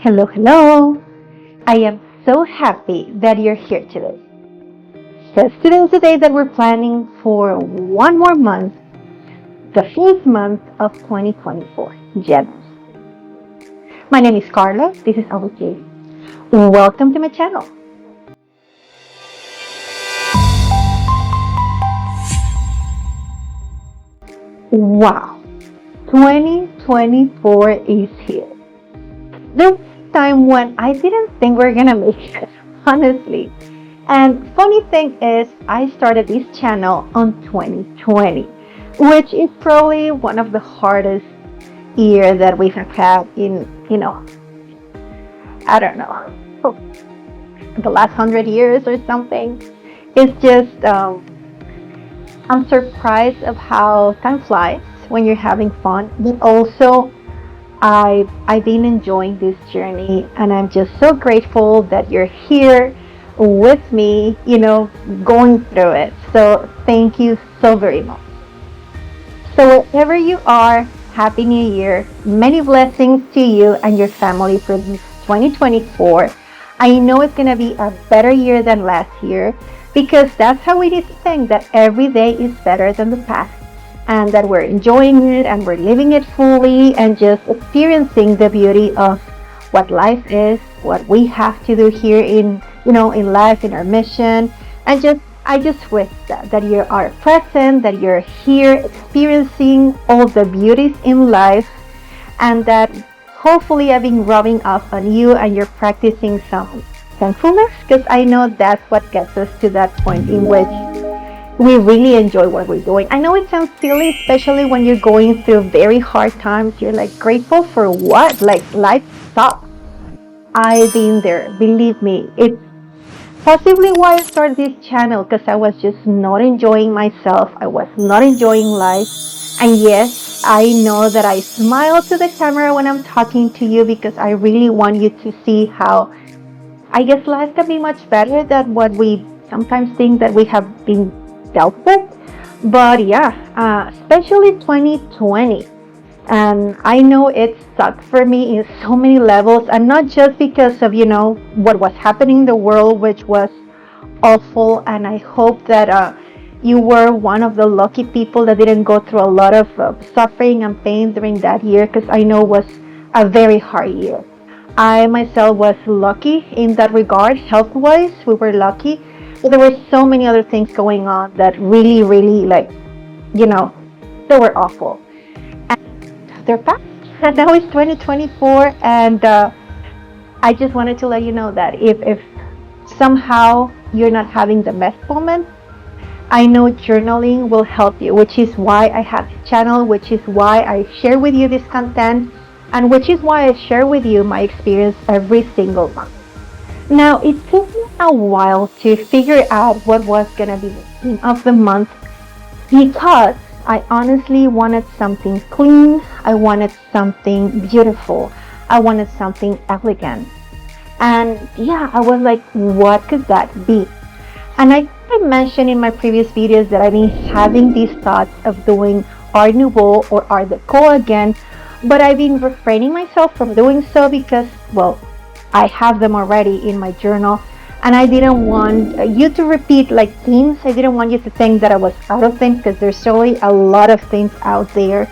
Hello, hello. I am so happy that you're here today. Because today is the day that we're planning for one more month, the fifth month of 2024, January. My name is Carla. This is A.R.T. Welcome to my channel. Wow, 2024 is here. There was a time when I didn't think we are gonna make it, honestly. And funny thing is, I started this channel on 2020, which is probably one of the hardest year that we have had in, I don't know, the last 100 years or something. It's just, I'm surprised of how time flies when you're having fun, but also I've been enjoying this journey, and I'm just so grateful that you're here with me, going through it. So thank you so very much. So wherever you are, Happy New Year. Many blessings to you and your family for this 2024. I know it's going to be a better year than last year because that's how we need to think, that every day is better than the past, and that we're enjoying it and we're living it fully and just experiencing the beauty of what life is, what we have to do here in life, in our mission. And I just wish that you are present, that you're here experiencing all the beauties in life, and that hopefully I've been rubbing off on you and you're practicing some thankfulness, because I know that's what gets us to that point in which we really enjoy what we're doing. I know it sounds silly, especially when you're going through very hard times. You're like, grateful for what? Like, life sucks. I've been there. Believe me. It's possibly why I started this channel, because I was just not enjoying myself. I was not enjoying life. And yes, I know that I smile to the camera when I'm talking to you because I really want you to see how I guess life can be much better than what we sometimes think that we have been dealt with. But yeah, especially 2020. And I know it sucked for me in so many levels, and not just because of, what was happening in the world, which was awful. And I hope that you were one of the lucky people that didn't go through a lot of suffering and pain during that year, because I know it was a very hard year. I myself was lucky in that regard, health-wise, we were lucky. But there were so many other things going on that really, really, they were awful. And they're past. And now it's 2024, and I just wanted to let you know that if somehow you're not having the best moment, I know journaling will help you, which is why I have this channel, which is why I share with you this content, and which is why I share with you my experience every single month. Now, it took me a while to figure out what was going to be the theme of the month, because I honestly wanted something clean, I wanted something beautiful, I wanted something elegant. And yeah, I was like, what could that be? And I mentioned in my previous videos that I've been having these thoughts of doing Art Nouveau or Art Deco again, but I've been refraining myself from doing so because, well, I have them already in my journal, and I didn't want you to repeat like themes. I didn't want you to think that I was out of things, because there's surely a lot of things out there.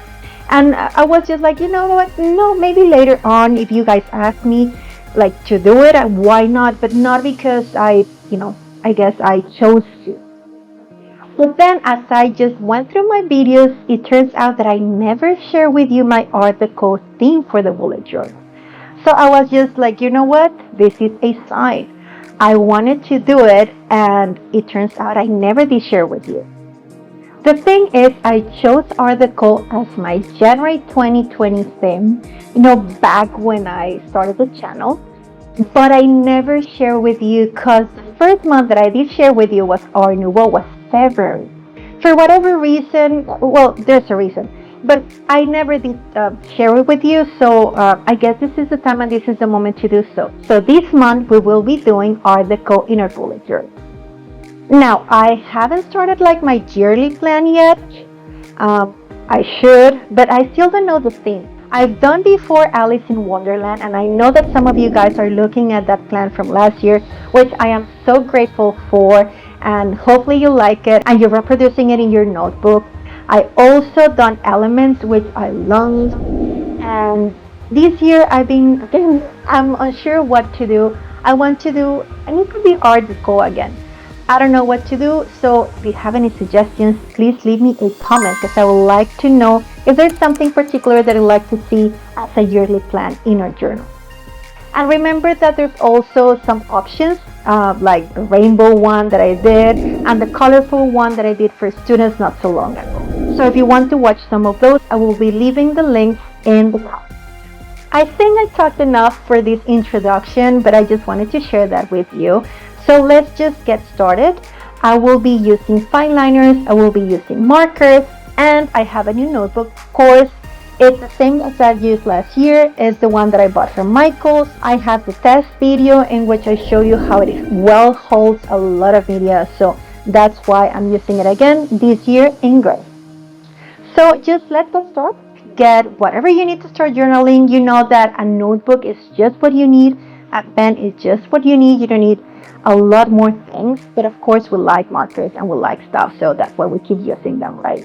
And I was just like, you know what? No, maybe later on, if you guys ask me like to do it, why not? But not because I guess I chose to. But then as I just went through my videos, it turns out that I never share with you my Art Deco theme for the bullet journal. So I was just like, you know what? This is a sign. I wanted to do it, and it turns out I never did share with you. The thing is, I chose Art Deco as my January 2020 theme, back when I started the channel. But I never share with you, because the first month that I did share with you was Art Nouveau, was February. For whatever reason, well, there's a reason, but I never did share it with you, so I guess this is the time and this is the moment to do so. So this month we will be doing Art Deco in our bullet journal. Now, I haven't started like my yearly plan yet. I should, but I still don't know the theme. I've done before Alice in Wonderland, and I know that some of you guys are looking at that plan from last year, which I am so grateful for, and hopefully you like it and you're reproducing it in your notebook. I also done elements, which I love, and this year I've been, again, I'm unsure what to do. I want to do, I need to be Art Deco again. I don't know what to do, so if you have any suggestions, please leave me a comment because I would like to know if there's something particular that I'd like to see as a yearly plan in our journal. And remember that there's also some options like the rainbow one that I did and the colorful one that I did for students not so long ago. So if you want to watch some of those, I will be leaving the links in the comments. I think I talked enough for this introduction, but I just wanted to share that with you. So let's just get started. I will be using fine liners, I will be using markers, and I have a new notebook. Of course, it's the same as I used last year. It's the one that I bought from Michaels. I have the test video in which I show you how it well holds a lot of media. So that's why I'm using it again this year in gray. So just let's start. Get whatever you need to start journaling. You know that a notebook is just what you need. A pen is just what you need. You don't need a lot more things. But of course, we like markers and we like stuff. So that's why we keep using them, right?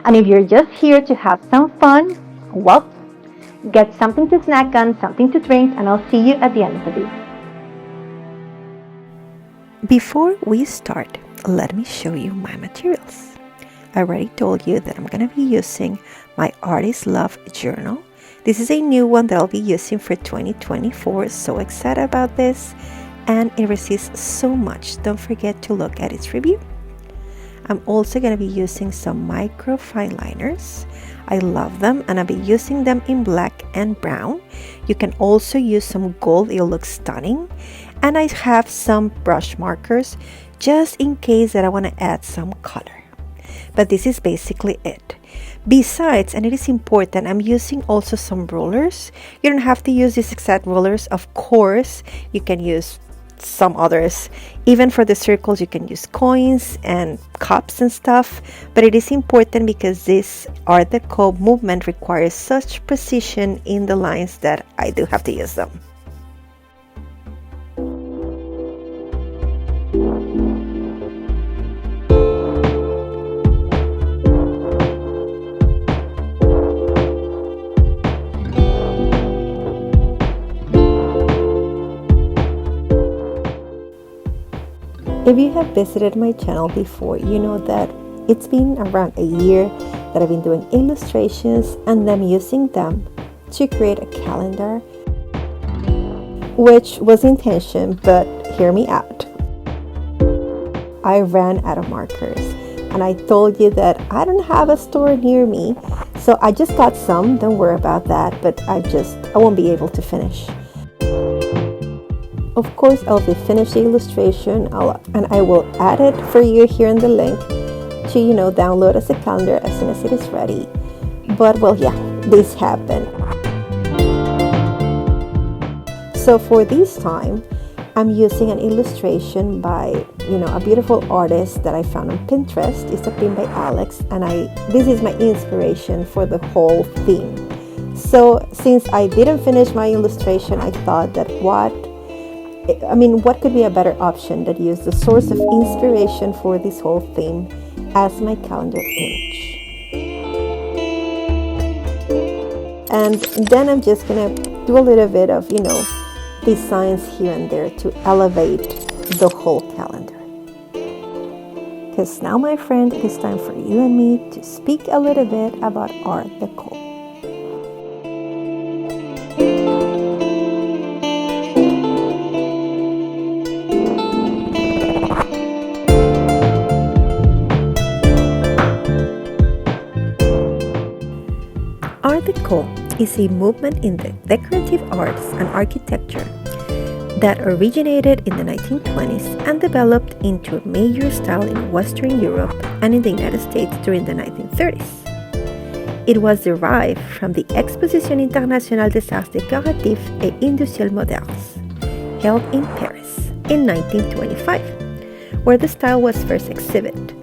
And if you're just here to have some fun, well, get something to snack on, something to drink, and I'll see you at the end of the video. Before we start, let me show you my materials. I already told you that I'm going to be using my Artist Love journal. This is a new one that I'll be using for 2024. So excited about this, and it resists so much. Don't forget to look at its review. I'm also going to be using some micro fine liners. I love them, and I'll be using them in black and brown. You can also use some gold, it'll look stunning. And I have some brush markers just in case that I want to add some color. But this is basically it. Besides, and it is important, I'm using also some rulers. You don't have to use these exact rulers. Of course, you can use some others. Even for the circles, you can use coins and cups and stuff. But it is important because this Art Deco movement requires such precision in the lines that I do have to use them. If you have visited my channel before, you know that it's been around a year that I've been doing illustrations and I'm using them to create a calendar, which was intention, but hear me out. I ran out of markers and I told you that I don't have a store near me, so I just got some, don't worry about that, but I won't be able to finish. Of course, I'll be finished the illustration and I will add it for you here in the link to, download as a calendar as soon as it is ready. But well, yeah, this happened. So for this time, I'm using an illustration by, a beautiful artist that I found on Pinterest. It's a print by Alex, and this is my inspiration for the whole theme. So since I didn't finish my illustration, I thought that what could be a better option than use the source of inspiration for this whole theme as my calendar image. And then I'm just gonna do a little bit of, designs here and there to elevate the whole calendar. Because now, my friend, it is time for you and me to speak a little bit about Art Deco. Art Deco is a movement in the decorative arts and architecture that originated in the 1920s and developed into a major style in Western Europe and in the United States during the 1930s. It was derived from the Exposition Internationale des Arts Décoratifs et Industriels Modernes, held in Paris in 1925, where the style was first exhibited.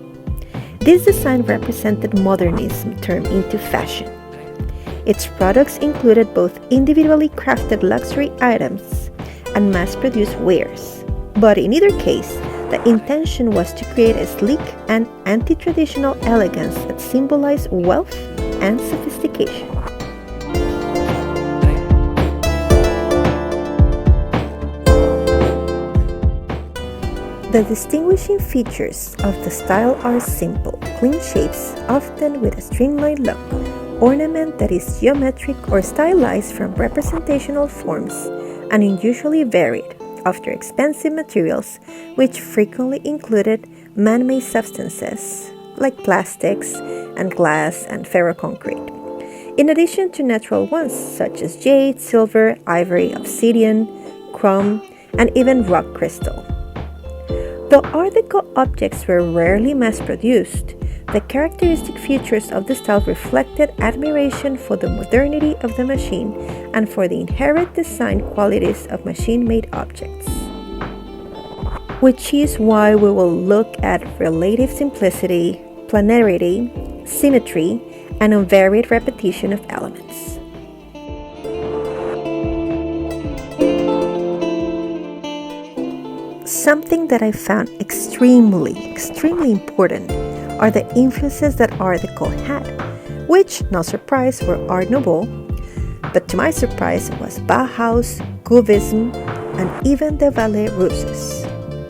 This design represented modernism turned into fashion. Its products included both individually crafted luxury items and mass-produced wares. But in either case, the intention was to create a sleek and anti-traditional elegance that symbolized wealth and sophistication. The distinguishing features of the style are simple, clean shapes, often with a streamlined look, ornament that is geometric or stylized from representational forms, and unusually varied, after expensive materials, which frequently included man-made substances like plastics and glass and ferroconcrete, in addition to natural ones such as jade, silver, ivory, obsidian, chrome, and even rock crystal. Though Art Deco objects were rarely mass-produced, the characteristic features of the style reflected admiration for the modernity of the machine and for the inherent design qualities of machine-made objects. Which is why we will look at relative simplicity, planarity, symmetry, and unvaried repetition of elements. Something that I found extremely important are the influences that Art Deco had, which, no surprise, were Art Nouveau, but to my surprise it was Bauhaus, Cubism, and even the Valais Russes.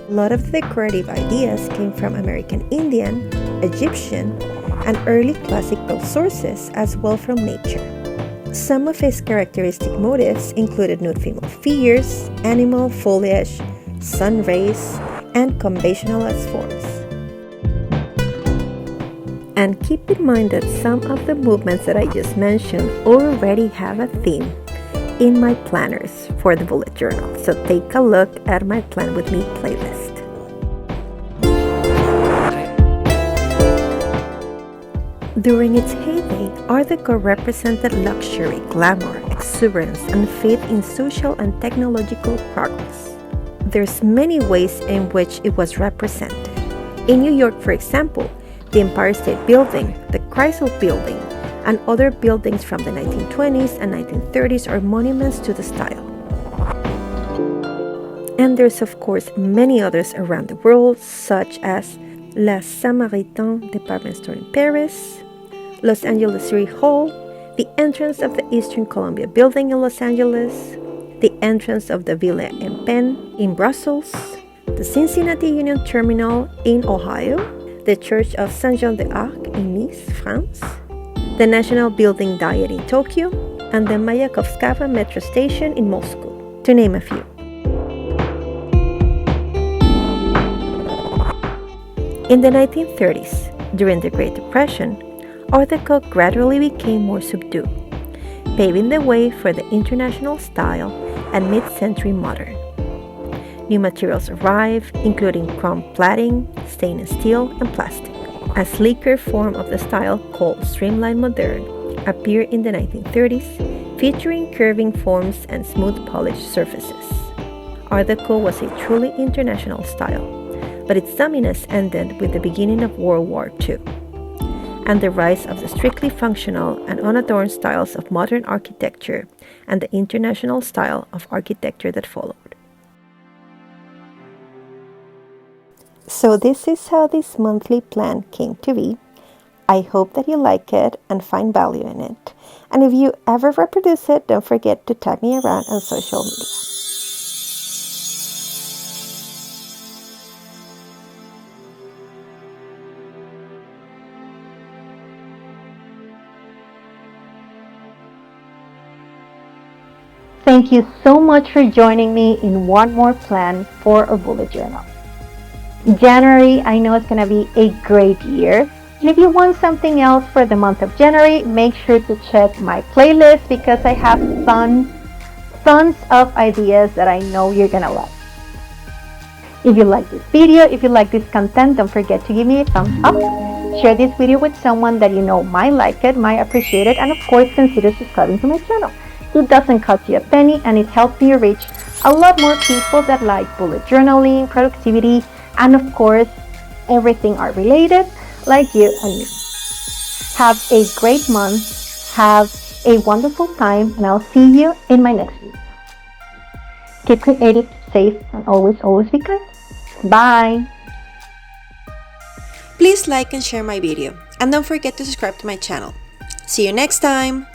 A lot of the decorative ideas came from American Indian, Egyptian, and early classical sources, as well from nature. Some of his characteristic motifs included nude female figures, animal, foliage, sun rays, and conventionalized forms. And keep in mind that some of the movements that I just mentioned already have a theme in my planners for the bullet journal, so take a look at my Plan With Me playlist. During its heyday, Art Deco represented luxury, glamour, exuberance, and faith in social and technological progress. There's many ways in which it was represented. In New York, for example, the Empire State Building, the Chrysler Building, and other buildings from the 1920s and 1930s are monuments to the style. And there's of course many others around the world, such as La Samaritaine department store in Paris, Los Angeles City Hall, the entrance of the Eastern Columbia Building in Los Angeles, the entrance of the Ville en Pen in Brussels, the Cincinnati Union Terminal in Ohio, the Church of Saint-Jean d'Arc in Nice, France, the National Building Diet in Tokyo, and the Mayakovskaya metro station in Moscow, to name a few. In the 1930s, during the Great Depression, Art Deco gradually became more subdued, paving the way for the international style and mid-century modern. New materials arrived, including chrome plating, stainless steel, and plastic. A sleeker form of the style called streamlined modern appeared in the 1930s, featuring curving forms and smooth polished surfaces. Art Deco was a truly international style, but its dominance ended with the beginning of World War II and the rise of the strictly functional and unadorned styles of modern architecture and the international style of architecture that followed. So this is how this monthly plan came to be. I hope that you like it and find value in it. And if you ever reproduce it, don't forget to tag me around on social media. Thank you so much for joining me in one more plan for a bullet journal. January, I know it's going to be a great year. And if you want something else for the month of January, make sure to check my playlist because I have tons of ideas that I know you're going to love. If you like this video, if you like this content, don't forget to give me a thumbs up. Share this video with someone that you know might like it, might appreciate it, and of course consider subscribing to my channel. It doesn't cost you a penny and it helps me reach a lot more people that like bullet journaling, productivity, and of course everything art related like you and me. Have a great month. Have a wonderful time, and I'll see you in my next video. Keep creative, safe, and always be kind. Bye! Please like and share my video, and don't forget to subscribe to my channel. See you next time!